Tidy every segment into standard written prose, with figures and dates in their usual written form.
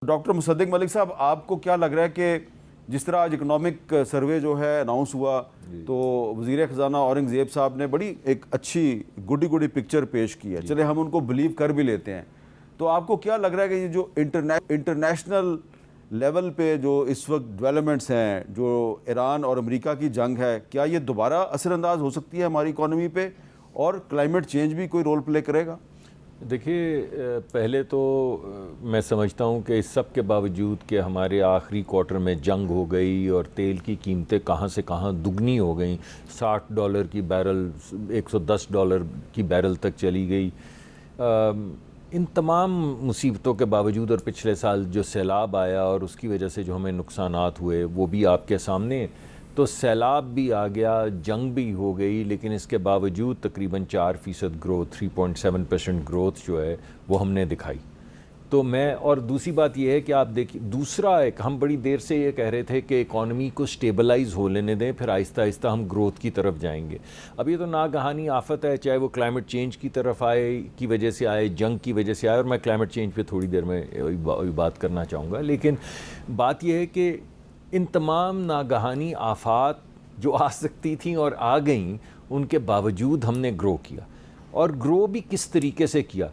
Doctor مصدق ملک صاحب، آپ کو کیا لگ رہا ہے کہ جس طرح آج اکنامک سروے جو ہے اناؤنس ہوا تو وزیر خزانہ اورنگزیب صاحب نے بڑی ایک اچھی گڈی پکچر پیش کی ہے، چلے ہم ان کو بلیو کر بھی لیتے ہیں، تو آپ کو کیا لگ رہا ہے کہ یہ جو انٹرنیشنل لیول پہ جو اس وقت ڈیولپمنٹس ہیں، جو ایران اور امریکہ کی جنگ ہے، کیا یہ دوبارہ اثر انداز ہو سکتی ہے ہماری اکانومی پہ، اور کلائمیٹ چینج بھی کوئی رول پلے کرے گا؟ دیکھیے، پہلے تو میں سمجھتا ہوں کہ اس سب کے باوجود کہ ہمارے آخری کوارٹر میں جنگ ہو گئی اور تیل کی قیمتیں کہاں سے کہاں دگنی ہو گئیں، $60 کی بیرل $110 کی بیرل تک چلی گئی، ان تمام مصیبتوں کے باوجود اور پچھلے سال جو سیلاب آیا اور اس کی وجہ سے جو ہمیں نقصانات ہوئے وہ بھی آپ کے سامنے، تو سیلاب بھی آ گیا، جنگ بھی ہو گئی، لیکن اس کے باوجود تقریباً 4% گروتھ، 3.7% گروتھ جو ہے وہ ہم نے دکھائی۔ تو اور دوسری بات یہ ہے کہ آپ دیکھیں، دوسرا ایک ہم بڑی دیر سے یہ کہہ رہے تھے کہ اکانومی کو سٹیبلائز ہو لینے دیں، پھر آہستہ آہستہ ہم گروتھ کی طرف جائیں گے۔ اب یہ تو ناگہانی آفت ہے، چاہے وہ کلائمیٹ چینج کی طرف آئے کی وجہ سے آئے، جنگ کی وجہ سے آئے، اور میں کلائمیٹ چینج پہ تھوڑی دیر میں بات کرنا چاہوں گا، لیکن بات یہ ہے کہ ان تمام ناگہانی آفات جو آ سکتی تھیں اور آ گئیں، ان کے باوجود ہم نے گرو کیا، اور گرو بھی کس طریقے سے کیا؟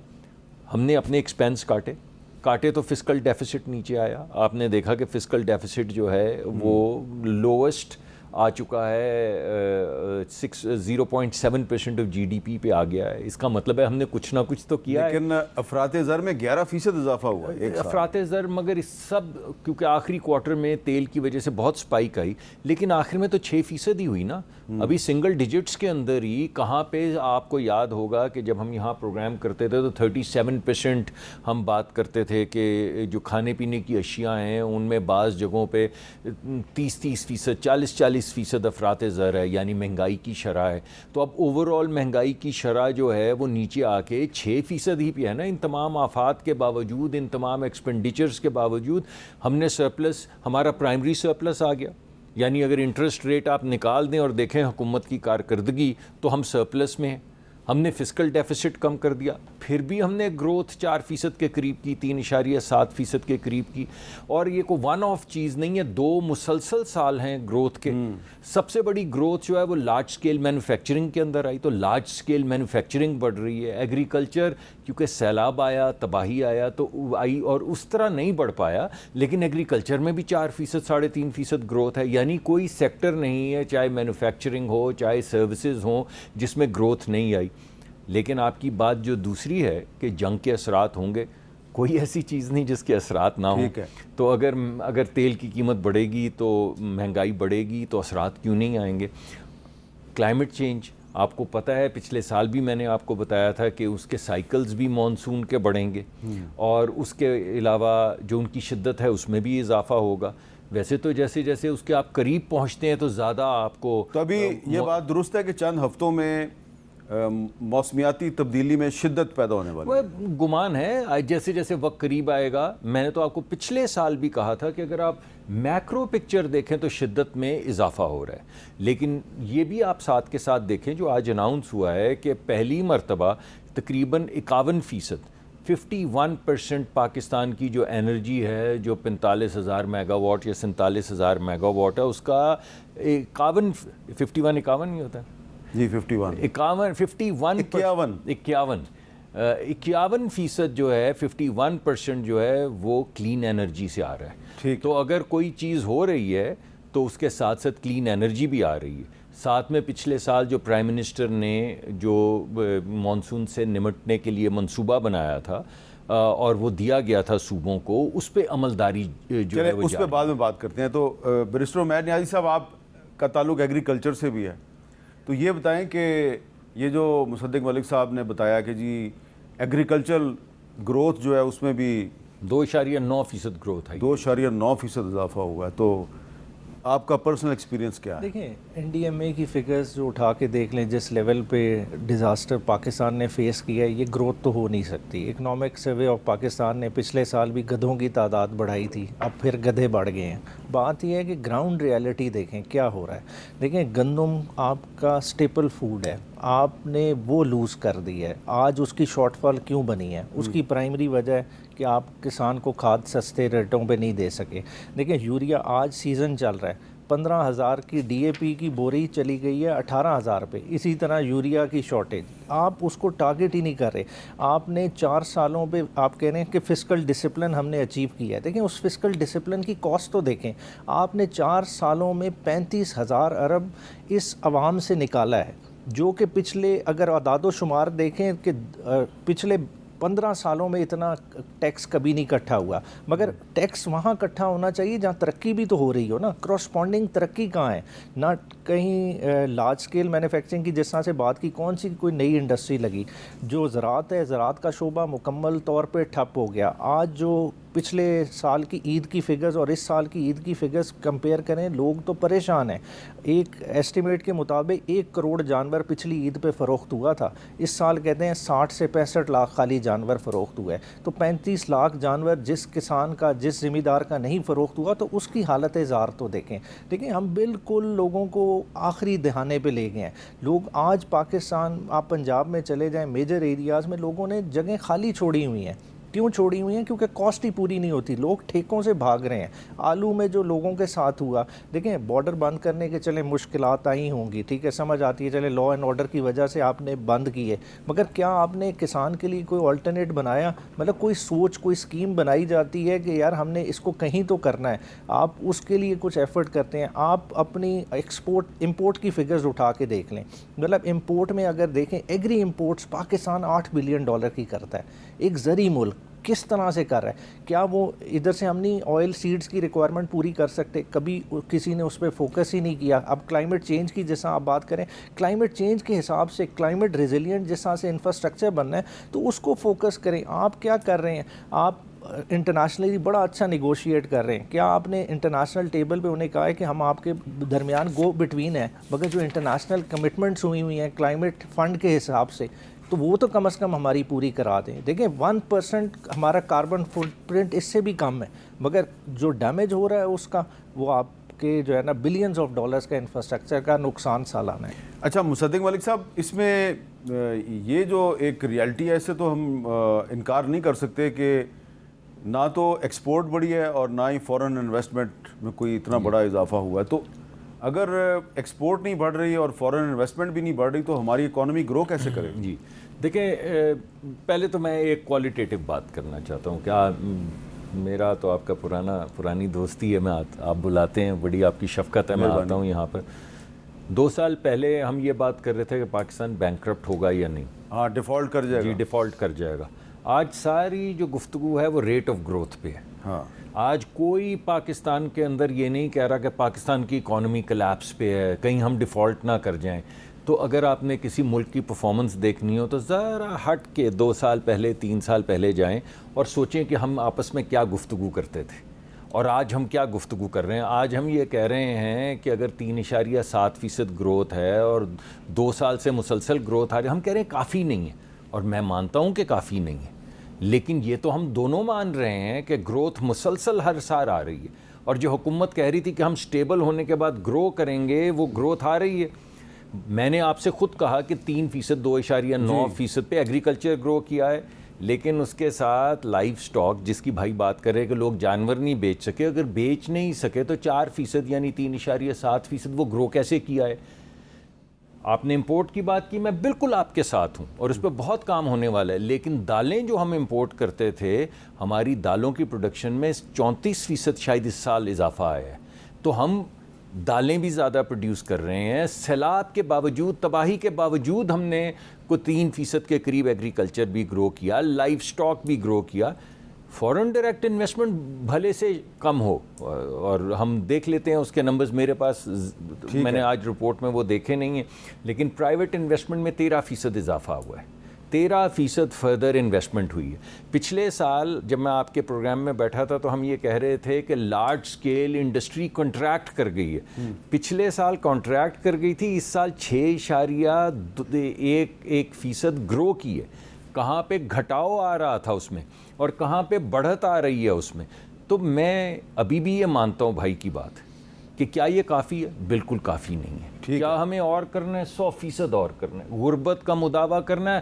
ہم نے اپنے ایکسپینس کاٹے تو فسکل ڈیفیسٹ نیچے آیا۔ آپ نے دیکھا کہ فسکل ڈیفیسٹ جو ہے وہ لوسٹ آ چکا ہے، 0.7% آف GDP پہ آ گیا ہے۔ اس کا مطلب ہے ہم نے کچھ نہ کچھ تو کیا ہے، لیکن افراط زر میں 11% اضافہ ہوا ہے افراط زر، مگر اس سب کیونکہ آخری کوارٹر میں تیل کی وجہ سے بہت سپائک آئی، لیکن آخر میں تو 6% ہی ہوئی نا۔ ابھی سنگل ڈیجٹس کے اندر ہی کہاں پہ آپ کو یاد ہوگا کہ جب ہم یہاں پروگرام کرتے تھے تو 37% ہم بات کرتے تھے کہ جو کھانے پینے کی اشیاء ہیں ان میں بعض جگہوں پہ 30% 40% افراط زر ہے، یعنی مہنگائی کی شرح ہے۔ تو اب اوورآل مہنگائی کی شرح جو ہے وہ نیچے آ کے 6% ہی پہ ہے نا۔ ان تمام آفات کے باوجود، ان تمام ایکسپینڈیچرز کے باوجود ہم نے سرپلس، ہمارا پرائمری سرپلس آ گیا، یعنی اگر انٹرسٹ ریٹ آپ نکال دیں اور دیکھیں حکومت کی کارکردگی تو ہم سرپلس میں ہیں۔ ہم نے فسکل ڈیفیسٹ کم کر دیا، پھر بھی ہم نے گروتھ 4% کے قریب کی، 3.7% کے قریب کی، اور یہ کوئی ون آف چیز نہیں ہے، 2 مسلسل سال ہیں گروتھ کے۔ سب سے بڑی گروتھ جو ہے وہ لارج سکیل مینوفیکچرنگ کے اندر آئی، تو لارج سکیل مینوفیکچرنگ بڑھ رہی ہے۔ ایگریکلچر کیونکہ سیلاب آیا، تباہی آیا تو آئی، اور اس طرح نہیں بڑھ پایا، لیکن ایگریکلچر میں بھی 4%، 3.5% گروتھ ہے، یعنی کوئی سیکٹر نہیں ہے، چاہے مینوفیکچرنگ ہو چاہے سروسز ہوں، جس میں گروتھ نہیں آئی۔ لیکن آپ کی بات جو دوسری ہے کہ جنگ کے اثرات ہوں گے، کوئی ایسی چیز نہیں جس کے اثرات نہ ہوں۔ تو اگر تیل کی قیمت بڑھے گی تو مہنگائی بڑھے گی تو اثرات کیوں نہیں آئیں گے؟ کلائمیٹ چینج آپ کو پتہ ہے، پچھلے سال بھی میں نے آپ کو بتایا تھا کہ اس کے سائیکلز بھی مانسون کے بڑھیں گے، اور اس کے علاوہ جو ان کی شدت ہے اس میں بھی اضافہ ہوگا۔ ویسے تو جیسے جیسے اس کے آپ قریب پہنچتے ہیں تو زیادہ آپ کو، تو ابھی یہ بات درست ہے کہ چند ہفتوں میں موسمیاتی تبدیلی میں شدت پیدا ہونے والی ہے؟ وہ گمان ہے، جیسے جیسے وقت قریب آئے گا۔ میں نے تو آپ کو پچھلے سال بھی کہا تھا کہ اگر آپ میکرو پکچر دیکھیں تو شدت میں اضافہ ہو رہا ہے، لیکن یہ بھی آپ ساتھ کے ساتھ دیکھیں جو آج اناؤنس ہوا ہے کہ پہلی مرتبہ تقریباً 51% پاکستان کی جو انرجی ہے، جو 45,000 میگا واٹ یا 47,000 میگا واٹ ہے، اس کا 51 نہیں ہوتا جی 51% جو ہے 51% جو ہے وہ کلین انرجی سے آ رہا ہے۔ تو اگر کوئی چیز ہو رہی ہے تو اس کے ساتھ ساتھ کلین انرجی بھی آ رہی ہے۔ ساتھ میں پچھلے سال جو پرائم منسٹر نے جو مانسون سے نمٹنے کے لیے منصوبہ بنایا تھا اور وہ دیا گیا تھا صوبوں کو، اس پہ عملداری جو ہے وہ اس پہ بعد میں بات کرتے ہیں۔ تو بیرسٹر عمیر نیازی صاحب، آپ کا تعلق ایگریکلچر سے بھی ہے، تو یہ بتائیں کہ یہ جو مصدق ملک صاحب نے بتایا کہ جی ایگریکلچرل گروتھ جو ہے اس میں بھی 2.9% گروتھ ہے، 2.9% اضافہ ہوا ہے، تو آپ کا پرسنل ایکسپیرینس کیا ہے؟ دیکھیں NDMA کی فگرز جو اٹھا کے دیکھ لیں، جس لیول پہ ڈیزاسٹر پاکستان نے فیس کیا ہے، یہ گروتھ تو ہو نہیں سکتی۔ اکنامک سروے آف پاکستان نے پچھلے سال بھی گدھوں کی تعداد بڑھائی تھی، اب پھر گدھے بڑھ گئے ہیں۔ بات یہ ہے کہ گراؤنڈ ریالٹی دیکھیں کیا ہو رہا ہے۔ دیکھیں گندم آپ کا سٹیپل فوڈ ہے، آپ نے وہ لوز کر دی ہے، آج اس کی شارٹ فال کیوں بنی ہے؟ اس کی پرائمری وجہ ہے کہ آپ کسان کو کھاد سستے ریٹوں پہ نہیں دے سکے. دیکھیں یوریا آج سیزن چل رہا ہے, 15,000 کی ڈی اے پی کی بوری چلی گئی ہے 18,000 پہ. اسی طرح یوریا کی شارٹیج, آپ اس کو ٹارگٹ ہی نہیں کر رہے. آپ نے 4 سالوں پہ آپ کہہ رہے ہیں کہ فسکل ڈسپلن ہم نے اچیو کیا ہے. دیکھیں اس فسکل ڈسپلن کی کاسٹ تو دیکھیں, آپ نے 4 سالوں میں 35,000 ارب اس عوام سے نکالا ہے, جو کہ پچھلے اگر اعداد و شمار دیکھیں کہ پچھلے 15 سالوں میں اتنا ٹیکس کبھی نہیں اکٹھا ہوا. مگر ٹیکس وہاں اکٹھا ہونا چاہیے جہاں ترقی بھی تو ہو رہی ہو نا. کراسپونڈنگ ترقی کہاں ہے؟ نہ کہیں لارج اسکیل مینوفیکچرنگ کی جس طرح سے بات کی, کون سی کوئی نئی انڈسٹری لگی. جو زراعت ہے, زراعت کا شعبہ مکمل طور پہ ٹھپ ہو گیا. آج جو پچھلے سال کی عید کی فگرز اور اس سال کی عید کی فگرز کمپیئر کریں, لوگ تو پریشان ہیں. ایک ایسٹیمیٹ کے مطابق 1 کروڑ جانور پچھلی عید پہ فروخت ہوا تھا. اس سال کہتے ہیں 60 سے 65 لاکھ خالی جانور فروخت ہوا ہے. تو 35 لاکھ جانور جس کسان کا, جس ذمہ دار کا نہیں فروخت ہوا, تو اس کی حالت زار تو دیکھیں. دیکھیں ہم بالکل لوگوں کو آخری دہانے پہ لے گئے ہیں. لوگ آج پاکستان, آپ پنجاب میں چلے جائیں, میجر ایریاز میں لوگوں نے جگہیں خالی چھوڑی ہوئی ہیں. کیوں چھوڑی ہوئی ہیں؟ کیونکہ کاسٹ ہی پوری نہیں ہوتی. لوگ ٹھیکوں سے بھاگ رہے ہیں. آلو میں جو لوگوں کے ساتھ ہوا, دیکھیں بارڈر بند کرنے کے چلیں مشکلات آئی ہوں گی, ٹھیک ہے, سمجھ آتی ہے, چلے لا اینڈ آرڈر کی وجہ سے آپ نے بند کیے, مگر کیا آپ نے کسان کے لیے کوئی آلٹرنیٹ بنایا؟ مطلب کوئی سوچ, کوئی اسکیم بنائی جاتی ہے کہ یار ہم نے اس کو کہیں تو کرنا ہے, آپ اس کے لیے کچھ ایفرٹ کرتے ہیں. آپ اپنی امپورٹ کی فگرز اٹھا کے دیکھ لیں. مطلب امپورٹ میں اگر دیکھیں, ایگری امپورٹس پاکستان $8 بلین کی کرتا ہے. ایک زرعی ملک کس طرح سے کر رہا ہے؟ کیا وہ ادھر سے ہم نہیں آئل سیڈز کی ریکوائرمنٹ پوری کر سکتے؟ کبھی کسی نے اس پہ فوکس ہی نہیں کیا. اب کلائمیٹ چینج کی جس طرح آپ بات کریں, کلائمیٹ چینج کے حساب سے کلائمیٹ ریزیلینٹ جس طرح سے انفراسٹرکچر بننا ہے, تو اس کو فوکس کریں. آپ کیا کر رہے ہیں؟ آپ انٹرنیشنلی بڑا اچھا نیگوشیٹ کر رہے ہیں. کیا آپ نے انٹرنیشنل ٹیبل پہ انہیں کہا ہے کہ ہم آپ کے درمیان گو بٹوین ہیں؟ مگر جو انٹرنیشنل کمٹمنٹس ہوئی ہیں کلائمیٹ فنڈ کے حساب سے, تو وہ تو کم از کم ہماری پوری کرا دیں. دیکھیں 1% ہمارا کاربن فٹ پرنٹ اس سے بھی کم ہے, مگر جو ڈیمیج ہو رہا ہے اس کا, وہ آپ کے جو ہے نا بلینز آف ڈالرز کا انفراسٹرکچر کا نقصان سالانہ ہے. اچھا مصدق ملک صاحب, اس میں یہ جو ایک ریالٹی ہے, اس سے تو ہم انکار نہیں کر سکتے کہ نہ تو ایکسپورٹ بڑھی ہے اور نہ ہی فورن انویسٹمنٹ میں کوئی اتنا بڑا اضافہ ہوا ہے. تو اگر ایکسپورٹ نہیں بڑھ رہی اور فورن انویسٹمنٹ بھی نہیں بڑھ رہی, تو ہماری اکانومی گرو کیسے کرے؟ جی دیکھیں, پہلے تو میں ایک کوالٹیٹیو بات کرنا چاہتا ہوں. کیا میرا تو آپ کا پرانی دوستی ہے, آپ بلاتے ہیں, بڑی آپ کی شفقت ہے, میں آتا ہوں یہاں پر. 2 سال پہلے ہم یہ بات کر رہے تھے کہ پاکستان بینکرپٹ ہوگا یا نہیں. ہاں, ڈیفالٹ کر جائے گا. جی ڈیفالٹ کر جائے گا. آج ساری جو گفتگو ہے وہ ریٹ آف گروتھ پہ ہے. ہاں, آج کوئی پاکستان کے اندر یہ نہیں کہہ رہا کہ پاکستان کی اکانومی کلیپس پہ ہے, کہیں ہم ڈیفالٹ نہ کر جائیں. تو اگر آپ نے کسی ملک کی پرفارمنس دیکھنی ہو تو ذرا ہٹ کے 2 سال پہلے 3 سال پہلے جائیں اور سوچیں کہ ہم آپس میں کیا گفتگو کرتے تھے اور آج ہم کیا گفتگو کر رہے ہیں. آج ہم یہ کہہ رہے ہیں کہ اگر 3.7% گروتھ ہے اور 2 سال سے مسلسل گروتھ آ رہی ہے, ہم کہہ رہے ہیں کافی نہیں ہے, اور میں مانتا ہوں کہ کافی نہیں ہے, لیکن یہ تو ہم دونوں مان رہے ہیں کہ گروتھ مسلسل ہر سال آ رہی ہے. اور جو حکومت کہہ رہی تھی کہ ہم سٹیبل ہونے کے بعد گرو کریں گے, وہ گروتھ آ رہی ہے. میں نے آپ سے خود کہا کہ 3%, 2.9% پہ ایگریکلچر گرو کیا ہے, لیکن اس کے ساتھ لائف سٹاک جس کی بھائی بات کر رہے کہ لوگ جانور نہیں بیچ سکے, اگر بیچ نہیں سکے تو 4% یعنی 3.7% وہ گرو کیسے کیا ہے. آپ نے امپورٹ کی بات کی, میں بالکل آپ کے ساتھ ہوں اور اس پہ بہت کام ہونے والا ہے. لیکن دالیں جو ہم امپورٹ کرتے تھے, ہماری دالوں کی پروڈکشن میں 34% شاید اس سال اضافہ آیا ہے. تو ہم دالیں بھی زیادہ پروڈیوس کر رہے ہیں. سیلاب کے باوجود, تباہی کے باوجود ہم نے کوئی 3% کے قریب ایگریکلچر بھی گرو کیا, لائف سٹاک بھی گرو کیا. فورن ڈائریکٹ انویسٹمنٹ بھلے سے کم ہو, اور ہم دیکھ لیتے ہیں اس کے نمبرز میرے پاس, میں نے آج رپورٹ میں وہ دیکھے نہیں ہیں, لیکن پرائیویٹ انویسٹمنٹ میں 13% اضافہ ہوا ہے. 13% فردر انویسٹمنٹ ہوئی ہے. پچھلے سال جب میں آپ کے پروگرام میں بیٹھا تھا تو ہم یہ کہہ رہے تھے کہ لارج سکیل انڈسٹری کنٹریکٹ کر گئی ہے. پچھلے سال کنٹریکٹ کر گئی تھی, اس سال 6.1% گرو کی ہے. کہاں پہ گھٹاؤ آ رہا تھا اس میں اور کہاں پہ بڑھت آ رہی ہے اس میں. تو میں ابھی بھی یہ مانتا ہوں بھائی کی بات کہ کیا یہ کافی ہے؟ بالکل کافی نہیں ہے. کیا ہمیں اور کرنا ہے؟ 100% اور کرنا ہے. غربت کا مداوع کرنا ہے.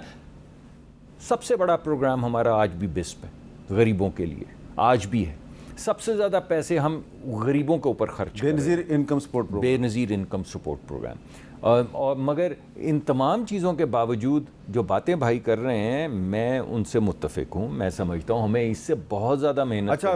سب سے بڑا پروگرام ہمارا آج بھی بسپ ہے. غریبوں کے لیے آج بھی ہے. سب سے زیادہ پیسے ہم غریبوں کے اوپر خرچ بے نظیر انکم سپورٹ پروگرام. بے نظیر انکم سپورٹ پروگرام. اور مگر ان تمام چیزوں کے باوجود جو باتیں بھائی کر رہے ہیں میں ان سے متفق ہوں. میں سمجھتا ہوں ہمیں اس سے بہت زیادہ محنت اچھا